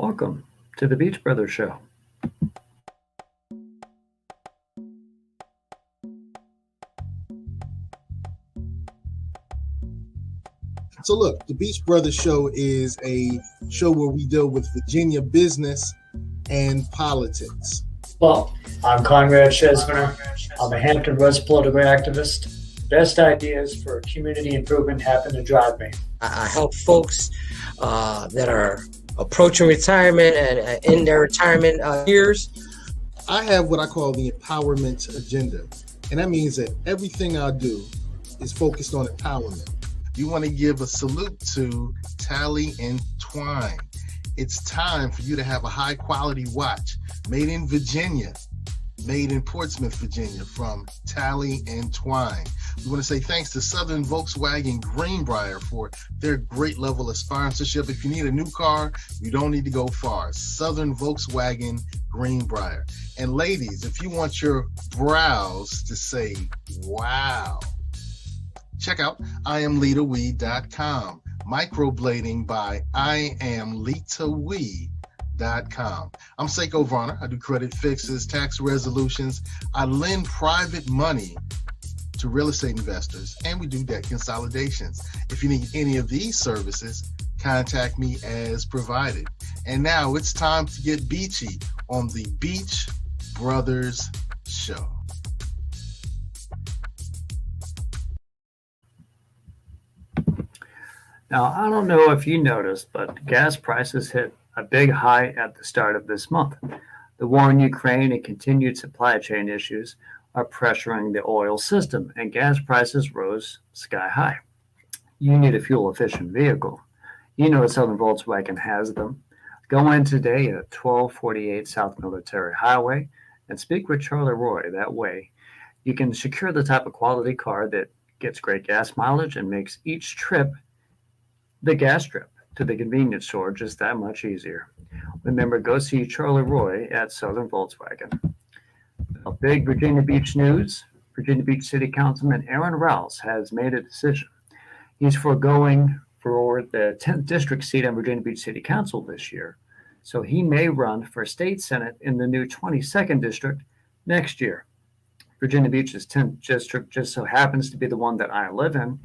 Welcome to the Beach Brothers Show. So look, the Beach Brothers Show is a show where we deal with Virginia business and politics. Well, I'm Conrad Chesviner. I'm a Hampton Roads political activist. Best ideas for community improvement happen to drive me. I help folks that are approaching retirement and in their retirement years. I have what I call the empowerment agenda. And that means that everything I do is focused on empowerment. You want to give a salute to Tally and Twine. It's time for you to have a high quality watch made in Virginia, made in Portsmouth, Virginia, from Tally and Twine. We want to say thanks to Southern Volkswagen Greenbrier for their great level of sponsorship. If you need a new car, you don't need to go far. Southern Volkswagen Greenbrier. And ladies, if you want your brows to say, wow, check out IamLitaWee.com. Microblading by IamLitaWee.com. I'm Seiko Varner. I do credit fixes, tax resolutions. I lend private money to real estate investors, and we do debt consolidations. If you need any of these services, contact me as provided. And now it's time to get beachy on the Beach Brothers Show. Now, I don't know if you noticed, but gas prices hit a big high at the start of this month. The war in Ukraine and continued supply chain issues are pressuring the oil system, and gas prices rose sky high. You need a fuel-efficient vehicle. You know Southern Volkswagen has them. Go in today at 1248 South Military Highway and speak with Charlie Roy. That way, you can secure the type of quality car that gets great gas mileage and makes each trip, the gas trip to the convenience store, just that much easier. Remember, go see Charlie Roy at Southern Volkswagen. Now, big Virginia Beach news. Virginia Beach City Councilman Aaron Rouse has made a decision. He's foregoing for the 10th district seat on Virginia Beach City Council this year. So he may run for state senate in the new 22nd district next year. Virginia Beach's 10th district just so happens to be the one that I live in.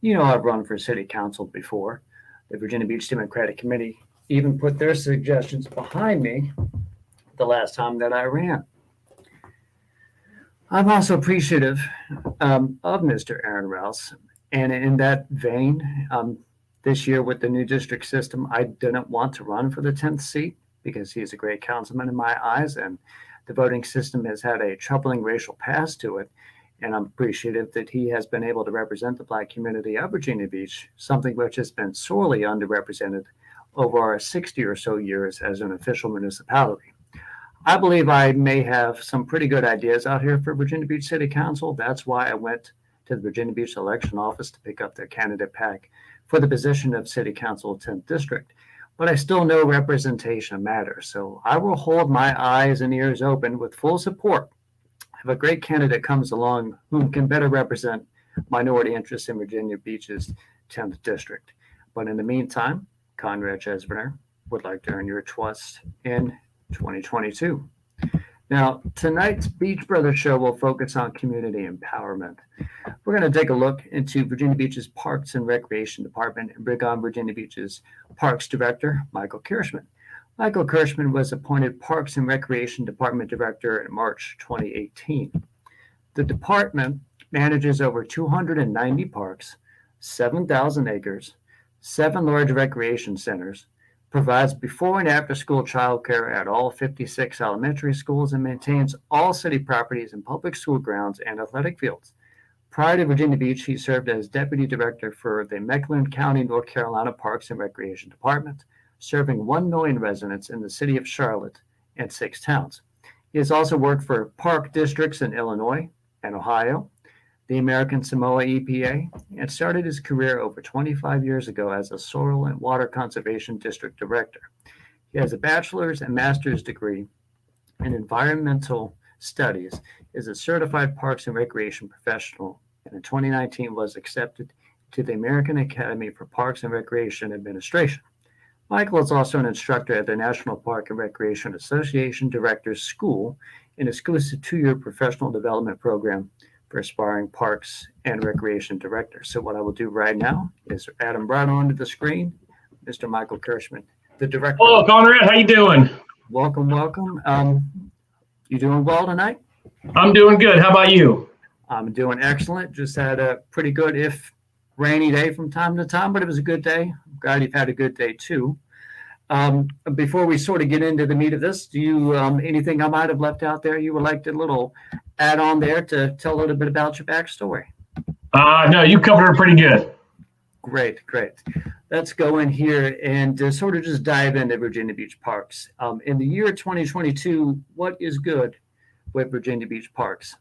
You know, I've run for city council before. The Virginia Beach Democratic Committee even put their suggestions behind me the last time that I ran. I'm also appreciative of Mr. Aaron Rouse. And in that vein, this year with the new district system, I didn't want to run for the 10th seat because he is a great councilman in my eyes. And the voting system has had a troubling racial past to it. And I'm appreciative that he has been able to represent the Black community of Virginia Beach, something which has been sorely underrepresented over our 60 or so years as an official municipality. I believe I may have some pretty good ideas out here for Virginia Beach City Council. That's why I went to the Virginia Beach election office to pick up their candidate pack for the position of City Council 10th District. But I still know representation matters. So I will hold my eyes and ears open with full support if a great candidate comes along who can better represent minority interests in Virginia Beach's 10th district. But in the meantime, Conrad Chesviner would like to earn your trust in 2022. Now, tonight's Beach Brothers Show will focus on community empowerment. We're going to take a look into Virginia Beach's Parks and Recreation Department and bring on Virginia Beach's Parks Director, Michael Kirschman. Michael Kirschman was appointed Parks and Recreation Department Director in March 2018. The department manages over 290 parks, 7,000 acres, 7 large recreation centers, provides before and after school childcare at all 56 elementary schools, and maintains all city properties and public school grounds and athletic fields. Prior to Virginia Beach, he served as Deputy Director for the McLean County, North Carolina Parks and Recreation Department, serving 1 million residents in the city of Charlotte and 6 towns. He has also worked for park districts in Illinois and Ohio, the American Samoa EPA, and started his career over 25 years ago as a Soil and Water Conservation District Director. He has a bachelor's and master's degree in environmental studies, is a certified parks and recreation professional, and in 2019 was accepted to the American Academy for Parks and Recreation Administration. Michael is also an instructor at the National Park and Recreation Association Directors School, an exclusive 2-year professional development program for aspiring parks and recreation directors. So what I will do right now is add him right onto the screen, Mr. Michael Kirschman, the director. Hello, Conrad. How you doing? Welcome, welcome. You doing well tonight? I'm doing good. How about you? I'm doing excellent. Just had a pretty good, if rainy day from time to time, but it was a good day. I'm glad you've had a good day too. Before we sort of get into the meat of this, do you anything I might have left out there you would like to little add on there to tell a little bit about your backstory? No, you covered it pretty good. Great, great. Let's go in here and sort of just dive into Virginia Beach Parks. In the year 2022, what is good with Virginia Beach Parks?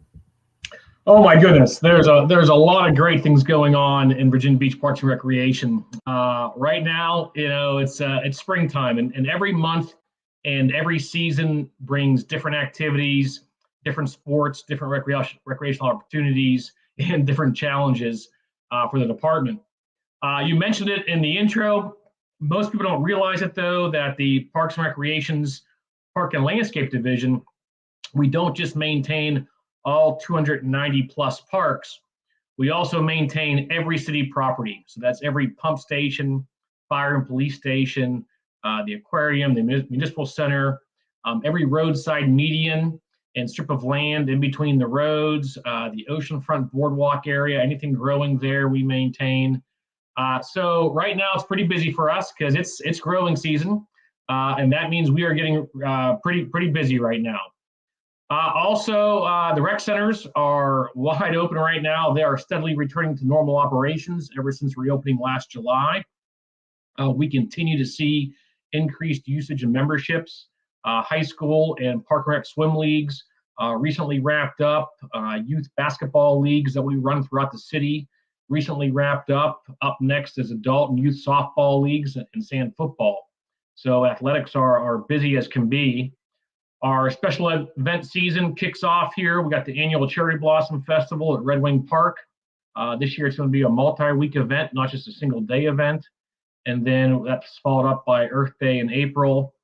Oh my goodness, there's a lot of great things going on in Virginia Beach Parks and Recreation. Right now, it's springtime, and every month and every season brings different activities, different sports, different recreational opportunities, and different challenges for the department. You mentioned it in the intro. Most people don't realize it though, that the Parks and Recreation's Park and Landscape Division, we don't just maintain all 290 plus parks. We also maintain every city property. So that's every pump station, fire and police station, the aquarium, the municipal center, every roadside median and strip of land in between the roads, the oceanfront boardwalk area, anything growing there we maintain. So right now it's pretty busy for us because it's growing season, and that means we are getting pretty busy right now. Also, the rec centers are wide open right now. They are steadily returning to normal operations ever since reopening last July. We continue to see increased usage of memberships. High school and park and rec swim leagues recently wrapped up. Youth basketball leagues that we run throughout the city recently wrapped up. Up next is adult and youth softball leagues and sand football. So athletics are busy as can be. Our special event season kicks off here. We got the annual Cherry Blossom Festival at Red Wing Park. This year it's going to be a multi-week event, not just a single day event. And then that's followed up by Earth Day in April,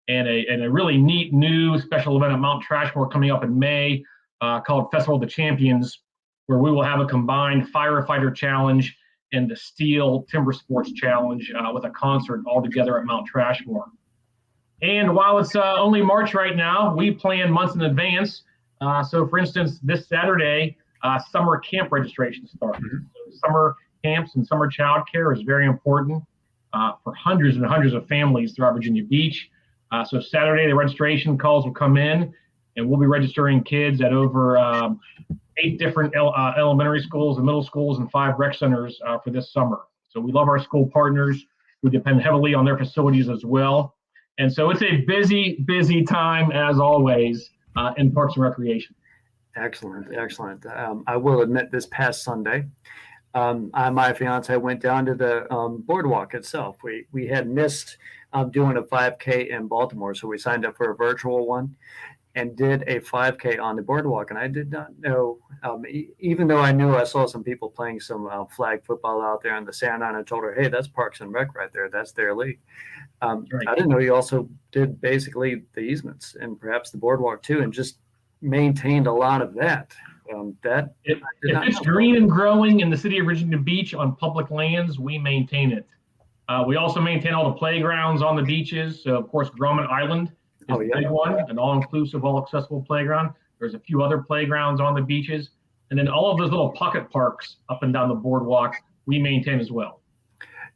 and a really neat new special event at Mount Trashmore coming up in May called Festival of the Champions, where we will have a combined firefighter challenge and the steel timber sports challenge with a concert all together at Mount Trashmore. And while it's only March right now, we plan months in advance. So for instance, this Saturday, summer camp registration starts. So summer camps and summer childcare is very important for hundreds and hundreds of families throughout Virginia Beach. So Saturday, the registration calls will come in, and we'll be registering kids at over 8 different elementary schools and middle schools and 5 rec centers for this summer. So we love our school partners. We depend heavily on their facilities as well. And so it's a busy, busy time, as always, in Parks and Recreation. Excellent, excellent. I will admit this past Sunday, I and my fiance went down to the boardwalk itself. We had missed doing a 5K in Baltimore, so we signed up for a virtual one and did a 5K on the boardwalk. And I did not know, even though I knew I saw some people playing some flag football out there on the sand, and I told her, hey, that's Parks and Rec right there. That's their league. Right. I didn't know you also did basically the easements and perhaps the boardwalk too, and just maintained a lot of that. If it's green and growing in the city of Virginia Beach on public lands, we maintain it. We also maintain all the playgrounds on the beaches. So, of course, Grumman Island is the big one, an all-inclusive, all-accessible playground. There's a few other playgrounds on the beaches. And then all of those little pocket parks up and down the boardwalk, we maintain as well.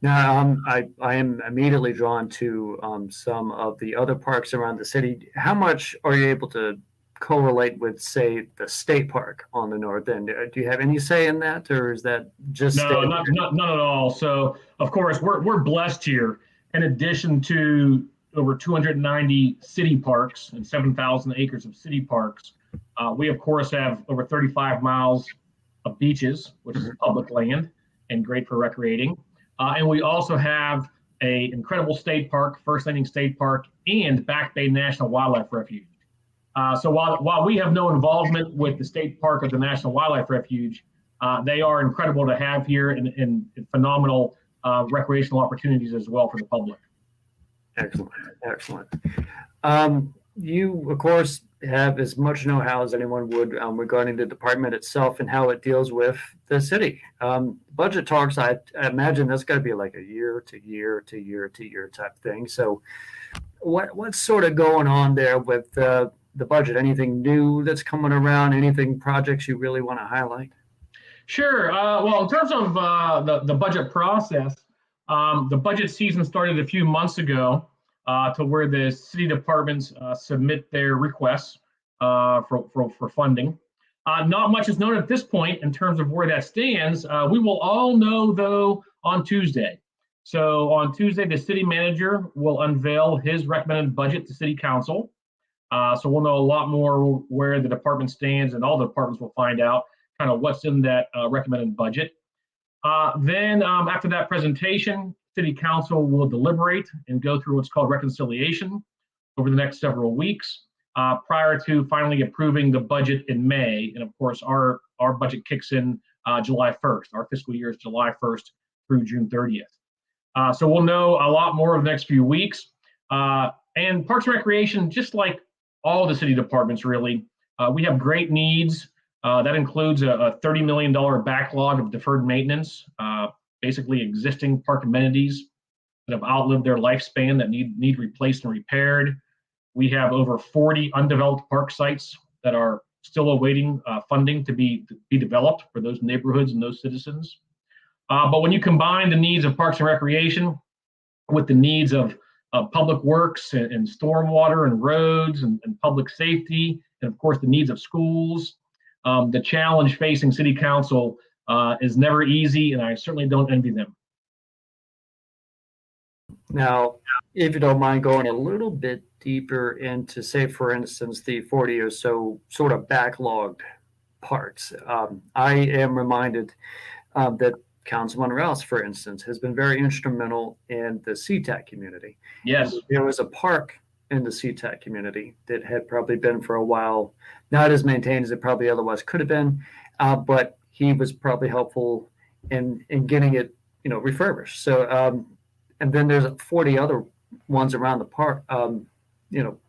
Now, I am immediately drawn to some of the other parks around the city. How much are you able to correlate with, say, the state park on the north end? Do you have any say in that, or is that just no, not at all? So, of course, we're blessed here. In addition to over 290 city parks and 7,000 acres of city parks, we of course have over 35 miles of beaches, which is public land and great for recreating. And we also have an incredible state park, First Landing State Park, and Back Bay National Wildlife Refuge. So while we have no involvement with the state park or the National Wildlife Refuge, they are incredible to have here and phenomenal recreational opportunities as well for the public. Excellent, excellent. You, of course, have as much know-how as anyone would regarding the department itself and how it deals with the city. Budget talks, I imagine that's got to be like a year to year to year to year type thing. So, what's sort of going on there with the budget? Anything new that's coming around? Anything projects you really want to highlight? Sure. Well, in terms of the budget process, the budget season started a few months ago to where the city departments submit their requests for funding. Not much is known at this point in terms of where that stands. We will all know, though, on Tuesday. So on Tuesday, the city manager will unveil his recommended budget to city council. So we'll know a lot more where the department stands, and all the departments will find out kind of what's in that recommended budget. Then after that presentation, City Council will deliberate and go through what's called reconciliation over the next several weeks prior to finally approving the budget in May. And of course, our budget kicks in July 1st. Our fiscal year is July 1st through June 30th. So we'll know a lot more over the next few weeks. And Parks and Recreation, just like all the city departments really, we have great needs. That includes a $30 million backlog of deferred maintenance, basically existing park amenities that have outlived their lifespan that need replaced and repaired. We have over 40 undeveloped park sites that are still awaiting funding to be developed for those neighborhoods and those citizens. But when you combine the needs of Parks and Recreation with the needs of public works and stormwater and roads and public safety, and of course the needs of schools, the challenge facing City Council is never easy, and I certainly don't envy them. Now, if you don't mind going a little bit deeper into, say, for instance, the 40 or so sort of backlogged parts, I am reminded that Councilman Rouse, for instance, has been very instrumental in the CTAC community. Yes. And there was a park in the CTAC community that had probably been for a while not as maintained as it probably otherwise could have been, but he was probably helpful in getting it, refurbished. So, and then there's 40 other ones around the park,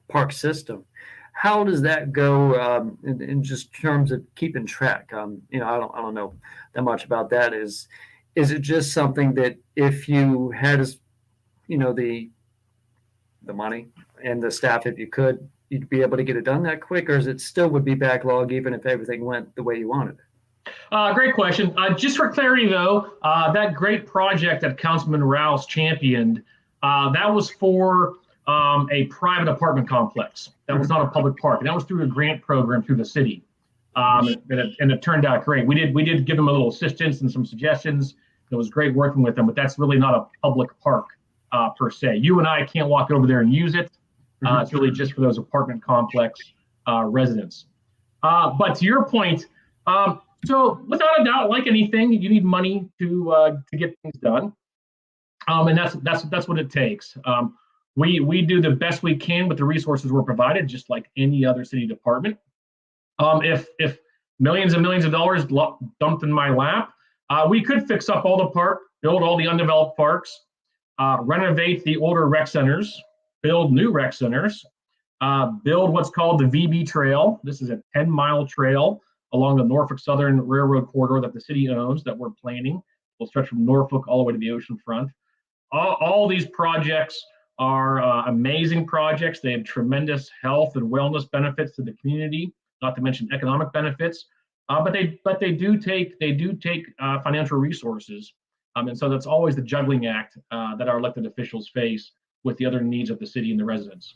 park system. How does that go in just terms of keeping track? I don't know that much about that. Is it just something that if you had, the money and the staff, if you could, you'd be able to get it done that quick, or is it still would be backlog even if everything went the way you wanted it? Great question. Just for clarity, though, that great project that Councilman Rouse championed, that was for a private apartment complex. That was not a public park. And that was through a grant program through the city. And it turned out great. We did give them a little assistance and some suggestions. It was great working with them, but that's really not a public park per se. You and I can't walk over there and use it. It's really just for those apartment complex residents. But to your point, so without a doubt, like anything, you need money to get things done, and that's what it takes. We do the best we can with the resources we're provided, just like any other city department. If millions and millions of dollars dumped in my lap, we could fix up all the park, build all the undeveloped parks, renovate the older rec centers, build new rec centers, build what's called the VB Trail. This is a 10-mile trail along the Norfolk Southern Railroad corridor that the city owns that we're planning. Will stretch from Norfolk all the way to the ocean front. All these projects are amazing projects. They have tremendous health and wellness benefits to the community, not to mention economic benefits. But they do take financial resources, and so that's always the juggling act that our elected officials face with the other needs of the city and the residents.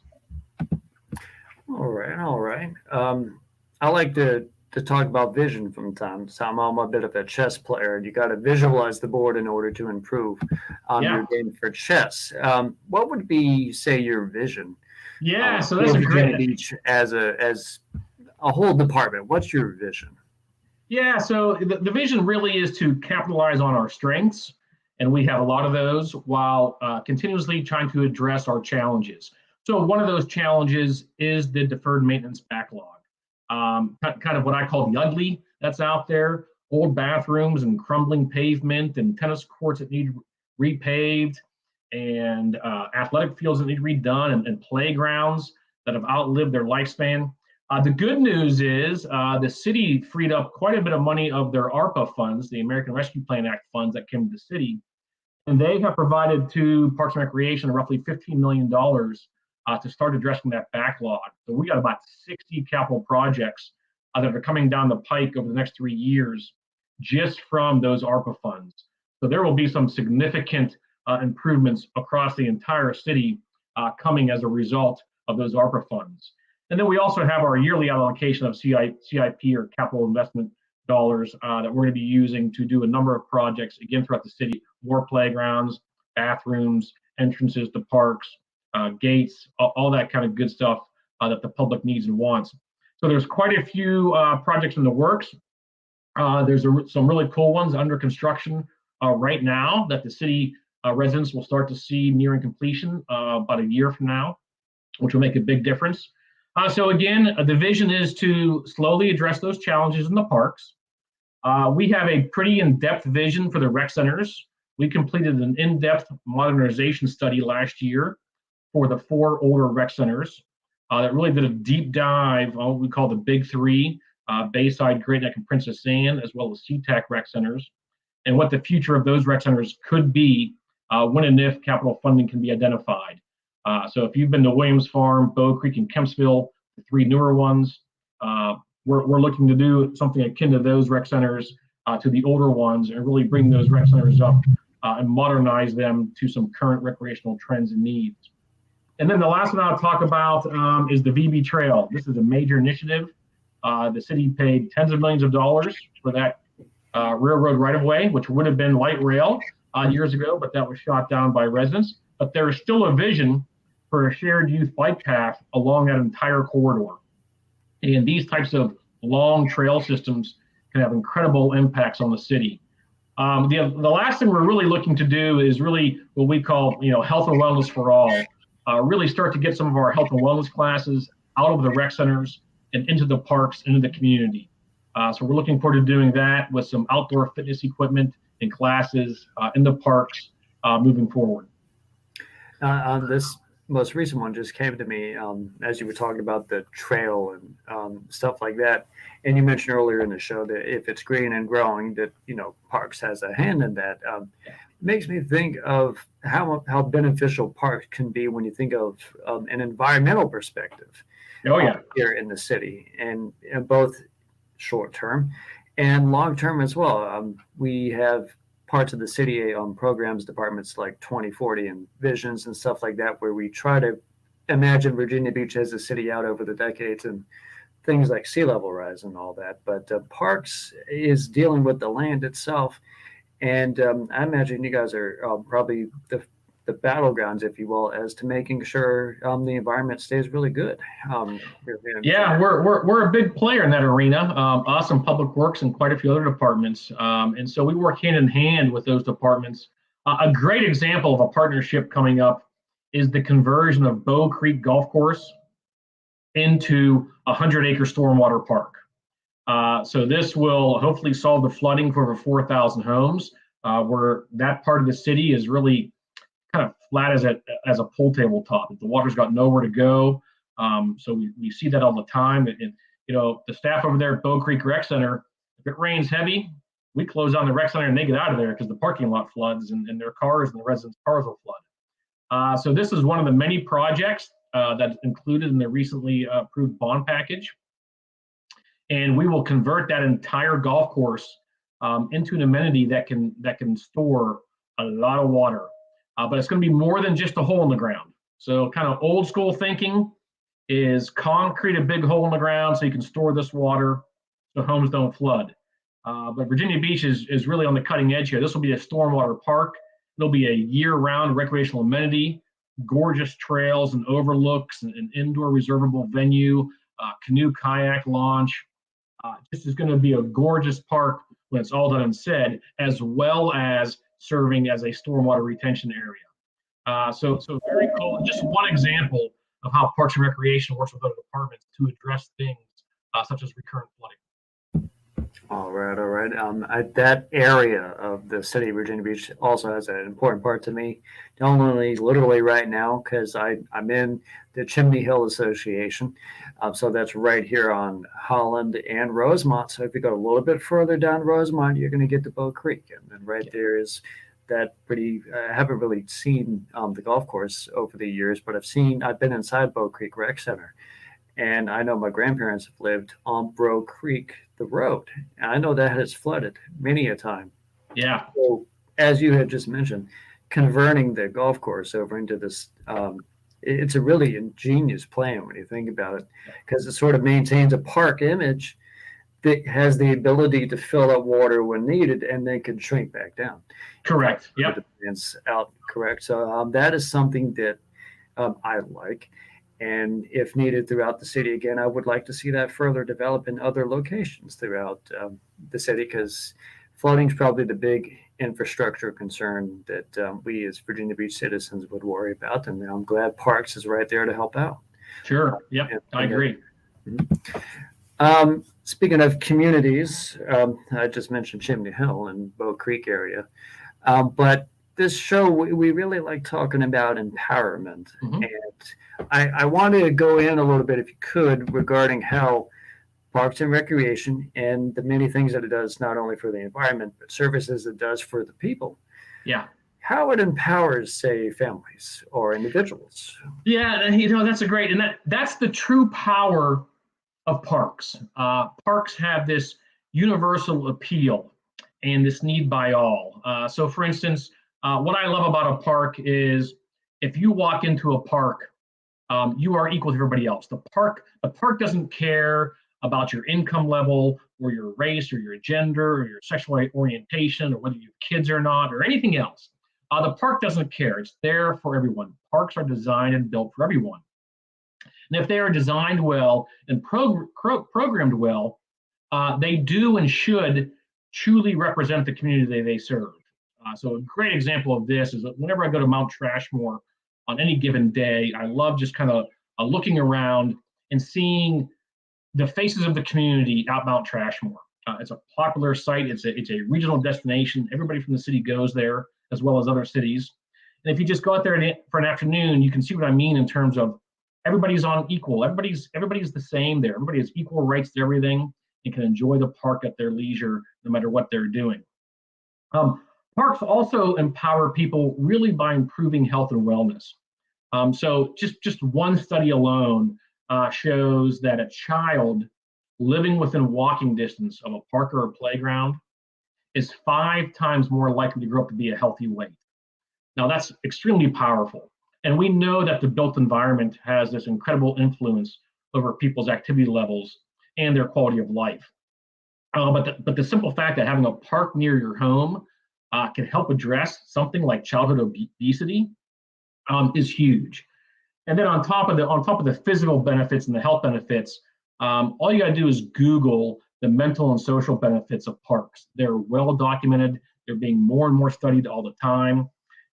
All right. I like to talk about vision from time to time. I'm a bit of a chess player, and you got to visualize the board in order to improve your game for chess. What would be, say, your vision? Yeah, so that's a great. Each as a whole department. What's your vision? Yeah, so the vision really is to capitalize on our strengths, and we have a lot of those, while continuously trying to address our challenges. So one of those challenges is the deferred maintenance backlog. Kind of what I call the ugly that's out there, old bathrooms and crumbling pavement and tennis courts that need repaved and athletic fields that need redone, and playgrounds that have outlived their lifespan. The good news is the city freed up quite a bit of money of their ARPA funds, the American Rescue Plan Act funds that came to the city, and they have provided to Parks and Recreation roughly $15 million to start addressing that backlog. So we got about 60 capital projects that are coming down the pike over the next 3 years just from those ARPA funds. So there will be some significant improvements across the entire city coming as a result of those ARPA funds. And then we also have our yearly allocation of CIP or capital investment dollars that we're going to be using to do a number of projects, again, throughout the city, more playgrounds, bathrooms, entrances to parks, gates, all that kind of good stuff that the public needs and wants. So there's quite a few projects in the works. There's some really cool ones under construction right now that the city residents will start to see nearing completion about a year from now, which will make a big difference. So again, the vision is to slowly address those challenges in the parks. We have a pretty in-depth vision for the rec centers. We completed an in-depth modernization study last year for the 4 older rec centers that really did a deep dive on what we call the big 3, Bayside, Great Neck, and Princess Anne, as well as SeaTac rec centers, and what the future of those rec centers could be when and if capital funding can be identified. So if you've been to Williams Farm, Bow Creek, and Kempsville, the 3 newer ones, we're looking to do something akin to those rec centers to the older ones and really bring those rec centers up and modernize them to some current recreational trends and needs. And then the last one I'll talk about is the VB Trail. This is a major initiative. The city paid tens of millions of dollars for that railroad right-of-way, which would have been light rail years ago, but that was shot down by residents. But there is still a vision for a shared youth bike path along that entire corridor. And these types of long trail systems can have incredible impacts on the city. The last thing we're really looking to do is really what we call, health and wellness for all. Really start to get some of our health and wellness classes out of the rec centers and into the parks, into the community. So we're looking forward to doing that with some outdoor fitness equipment and classes in the parks moving forward. This most recent one just came to me as you were talking about the trail and stuff like that. And you mentioned earlier in the show that if it's green and growing, that parks has a hand in that. Makes me think of how beneficial parks can be when you think of an environmental perspective. Oh yeah, here in the city, and both short term and long term as well. We have parts of the city programs departments like 2040 and visions and stuff like that, where we try to imagine Virginia Beach as a city out over the decades and things like sea level rise and all that. But parks is dealing with the land itself. And I imagine you guys are probably the battlegrounds, if you will, as to making sure the environment stays really good. Yeah, we're a big player in that arena. Us and Public Works and quite a few other departments. And so we work hand in hand with those departments. A great example of a partnership coming up is the conversion of Bow Creek Golf Course into a 100-acre stormwater park. So this will hopefully solve the flooding for over 4,000 homes, where that part of the city is really kind of flat as a pool table top. The water's got nowhere to go. So we see that all the time. And the staff over there at Bow Creek Rec Center, if it rains heavy, we close down the rec center and they get out of there because the parking lot floods and their cars and the residents' cars will flood. So this is one of the many projects that's included in the recently approved bond package. And we will convert that entire golf course into an amenity that can store a lot of water. But it's going to be more than just a hole in the ground. So kind of old school thinking is concrete a big hole in the ground so you can store this water so homes don't flood. But Virginia Beach is really on the cutting edge here. This will be a stormwater park. It'll be a year-round recreational amenity, gorgeous trails and overlooks, and indoor reservable venue, canoe kayak launch. This is going to be a gorgeous park when it's all done and said, as well as serving as a stormwater retention area. So very cool. And just one example of how Parks and Recreation works with other departments to address things such as recurrent flooding. All right, all right. That area of the city of Virginia Beach also has an important part to me. Not only literally right now, because I'm in the Chimney Hill Association, so that's right here on Holland and Rosemont. So if you go a little bit further down Rosemont, you're going to get to Bow Creek, and then right there is that pretty. I haven't really seen the golf course over the years, but I've been inside Bow Creek Rec Center, and I know my grandparents have lived on Bro Creek, the road. And I know that has flooded many a time. Yeah, So, as you had just mentioned, converting the golf course over into this, it's a really ingenious plan when you think about it, because it sort of maintains a park image that has the ability to fill up water when needed and then can shrink back down. correct. Yep. It's out correct. So that is something that I like. And if needed throughout the city, again, I would like to see that further develop in other locations throughout the city, because flooding is probably the big infrastructure concern that we as Virginia Beach citizens would worry about. And I'm glad Parks is right there to help out. Sure. Yep. I agree. Speaking of communities, I just mentioned Chimney Hill and Bow Creek area, but this show we really like talking about empowerment, and I wanted to go in a little bit, if you could, regarding how Parks and Recreation and the many things that it does, not only for the environment, but services it does for the people. Yeah. How it empowers, say, families or individuals. Yeah, that's a great, and that's the true power of parks. Parks have this universal appeal and this need by all. So, for instance, what I love about a park is if you walk into a park, you are equal to everybody else. The park doesn't care about your income level or your race or your gender or your sexual orientation or whether you have kids or not or anything else. The park doesn't care. It's there for everyone. Parks are designed and built for everyone. And if they are designed well and programmed well, they do and should truly represent the community they serve. So a great example of this is that whenever I go to Mount Trashmore on any given day, I love just kind of looking around and seeing the faces of the community out Mount Trashmore. It's a popular site. It's a regional destination. Everybody from the city goes there, as well as other cities. And if you just go out there for an afternoon, you can see what I mean in terms of everybody's on equal. Everybody's the same there. Everybody has equal rights to everything and can enjoy the park at their leisure, no matter what they're doing. Parks also empower people really by improving health and wellness. So just one study alone shows that a child living within walking distance of a park or a playground is 5 times more likely to grow up to be a healthy weight. Now that's extremely powerful. And we know that the built environment has this incredible influence over people's activity levels and their quality of life. But the simple fact that having a park near your home can help address something like childhood obesity is huge. And then on top of the physical benefits and the health benefits, all you got to do is Google the mental and social benefits of parks. They're well documented. They're being more and more studied all the time.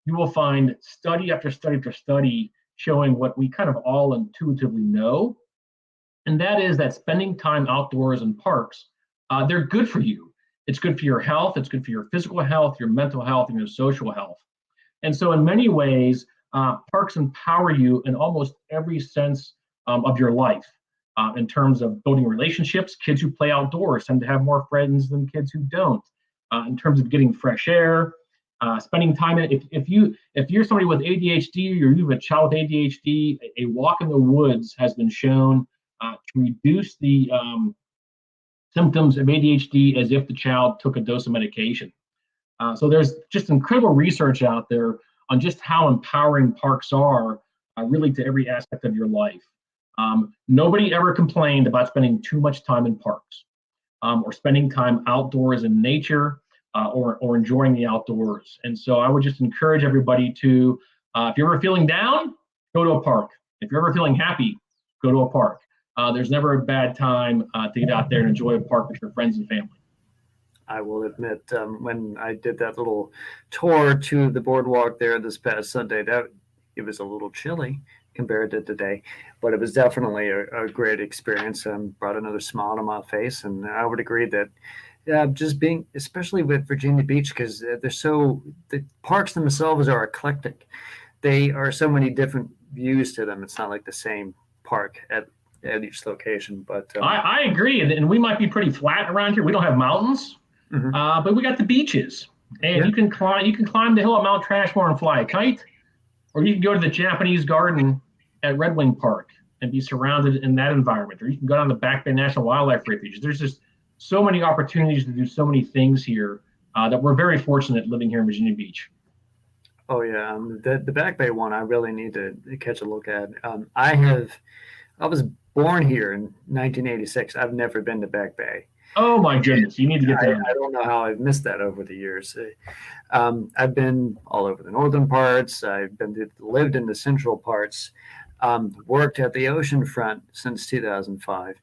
You will find study after study after study showing what we kind of all intuitively know, and that is that spending time outdoors in parks, they're good for you. It's good for your health. It's good for your physical health, your mental health, and your social health. And so in many ways, parks empower you in almost every sense of your life. In terms of building relationships, kids who play outdoors tend to have more friends than kids who don't. In terms of getting fresh air, spending time in, if you're somebody with ADHD or you have a child with ADHD, a walk in the woods has been shown to reduce the symptoms of ADHD as if the child took a dose of medication. So there's just incredible research out there on just how empowering parks are really to every aspect of your life. Nobody ever complained about spending too much time in parks or spending time outdoors in nature or enjoying the outdoors. And so I would just encourage everybody to, if you're ever feeling down, go to a park. If you're ever feeling happy, go to a park. There's never a bad time to get out there and enjoy a park with your friends and family. I will admit, when I did that little tour to the boardwalk there this past Sunday, that it was a little chilly compared to today, but it was definitely a great experience and brought another smile to my face. And I would agree that just being, especially with Virginia Beach, because the parks themselves are eclectic. They are so many different views to them. It's not like the same park at each location. But I agree, and we might be pretty flat around here. We don't have mountains, but we got the beaches, and you can climb the hill at Mount Trashmore and fly a kite, or you can go to the Japanese Garden at Red Wing Park and be surrounded in that environment, or you can go down the Back Bay National Wildlife Refuge. There's just so many opportunities to do so many things here that we're very fortunate living here in Virginia Beach. Oh yeah, the Back Bay one I really need to catch a look at. I was born here in 1986. I've never been to Back Bay. Oh my goodness, you need to get there. I don't know how I've missed that over the years. I've been all over the northern parts. Lived in the central parts. Worked at the ocean front since 2005.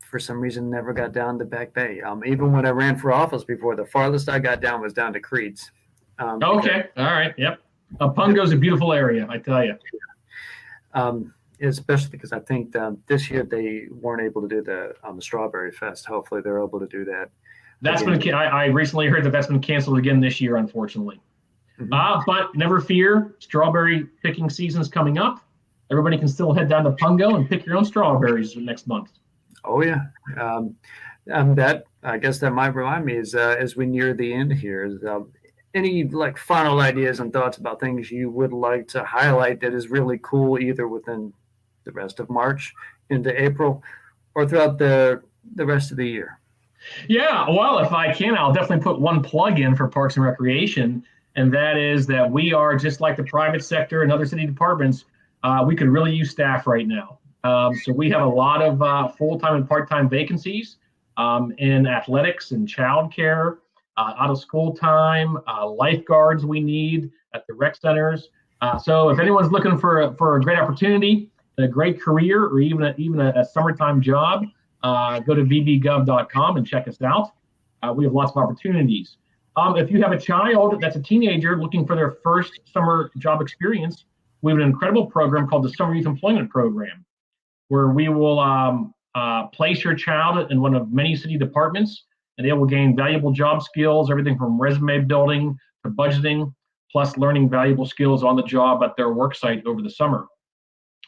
For some reason never got down to Back Bay. Even when I ran for office before, the farthest I got down was down to Creeds. Okay. All right. Yep. Pungo's a beautiful area, I tell you. Especially because I think this year they weren't able to do the Strawberry Fest. Hopefully they're able to do that. I recently heard that's been canceled again this year, unfortunately. But never fear, strawberry picking season's coming up. Everybody can still head down to Pungo and pick your own strawberries next month. Oh yeah. That I guess that might remind me is as we near the end here is any like final ideas and thoughts about things you would like to highlight that is really cool either within the rest of March into April or throughout the rest of the year? Yeah, well, if I can, I'll definitely put one plug in for Parks and Recreation, and that is that we are just like the private sector and other city departments. We could really use staff right now. So we have a lot of full-time and part-time vacancies in athletics and childcare, out of school time, lifeguards we need at the rec centers. So if anyone's looking for a great opportunity, a great career, or even a summertime job, go to vbgov.com and check us out. We have lots of opportunities. If you have a child that's a teenager looking for their first summer job experience, we have an incredible program called the Summer Youth Employment Program, where we will place your child in one of many city departments, and they will gain valuable job skills, everything from resume building to budgeting, plus learning valuable skills on the job at their work site over the summer.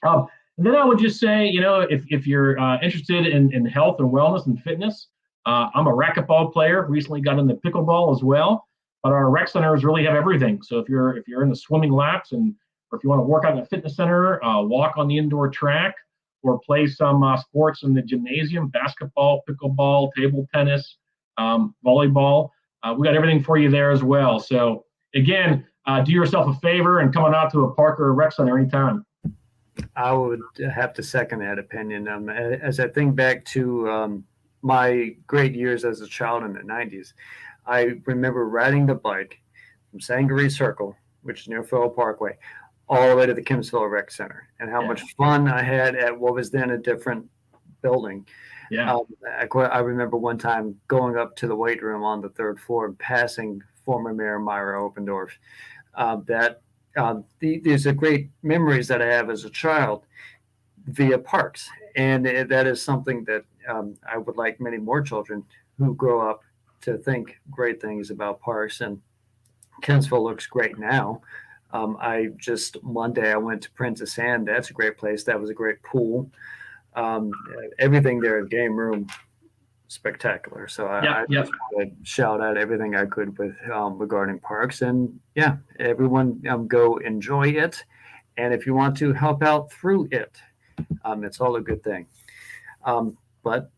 And then I would just say, if you're interested in health and wellness and fitness, I'm a racquetball player, recently got into pickleball as well, but our rec centers really have everything. So if you're in the swimming laps or if you want to work out in a fitness center, walk on the indoor track, or play some sports in the gymnasium, basketball, pickleball, table tennis, volleyball. We got everything for you there as well. So again, do yourself a favor and come on out to a park or a rec center anytime. I would have to second that opinion. As I think back to my great years as a child in the 90s, I remember riding the bike from Sangaree Circle, which is near Federal Parkway, all the way to the Kimsville Rec Center, and how much fun I had at what was then a different building. Yeah. I remember one time going up to the weight room on the third floor and passing former Mayor Myra Opendorf. These are great memories that I have as a child via parks. And that is something that I would like many more children who grow up to think great things about parks. And Kensville looks great now. Monday I went to Princess Anne. That's a great place. That was a great pool. Everything there at Game Room, spectacular. So I just want to shout out everything I could with regarding parks. And yeah, everyone go enjoy it. And if you want to help out through it, it's all a good thing. But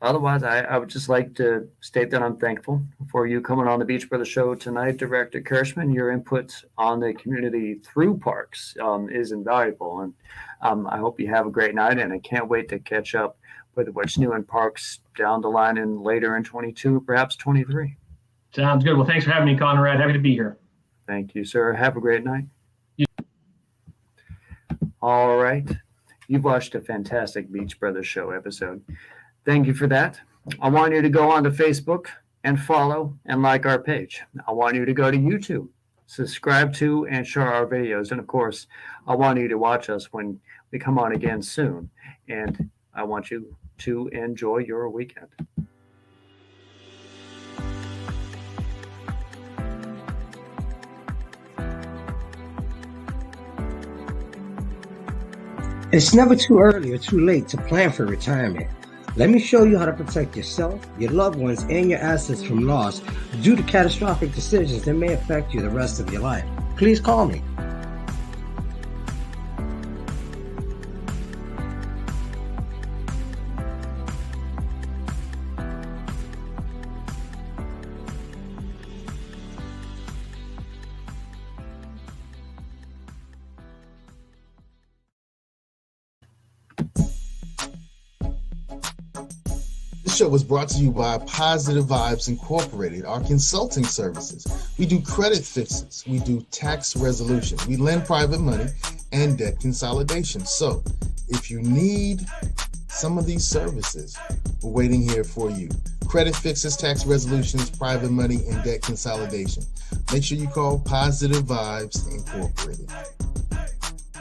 otherwise, I would just like to state that I'm thankful for you coming on the Beach Brother Show tonight, Director Kirschman. Your input on the community through parks is invaluable. And I hope you have a great night, and I can't wait to catch up with what's new in parks down the line and later in 22, perhaps 23. Sounds good. Well, thanks for having me, Conrad. Happy to be here. Thank you, sir. Have a great night. All right. You've watched a fantastic Beach Brothers Show episode. Thank you for that. I want you to go on to Facebook and follow and like our page. I want you to go to YouTube, subscribe to and share our videos. And of course, I want you to watch us when we come on again soon. And I want you to enjoy your weekend. It's never too early or too late to plan for retirement. Let me show you how to protect yourself, your loved ones, and your assets from loss due to catastrophic decisions that may affect you the rest of your life. Please call me. This show was brought to you by Positive Vibes Incorporated, our consulting services. We do credit fixes, we do tax resolution, we lend private money, and debt consolidation. So if you need some of these services, we're waiting here for you. Credit fixes, tax resolutions, private money, and debt consolidation. Make sure you call Positive Vibes Incorporated.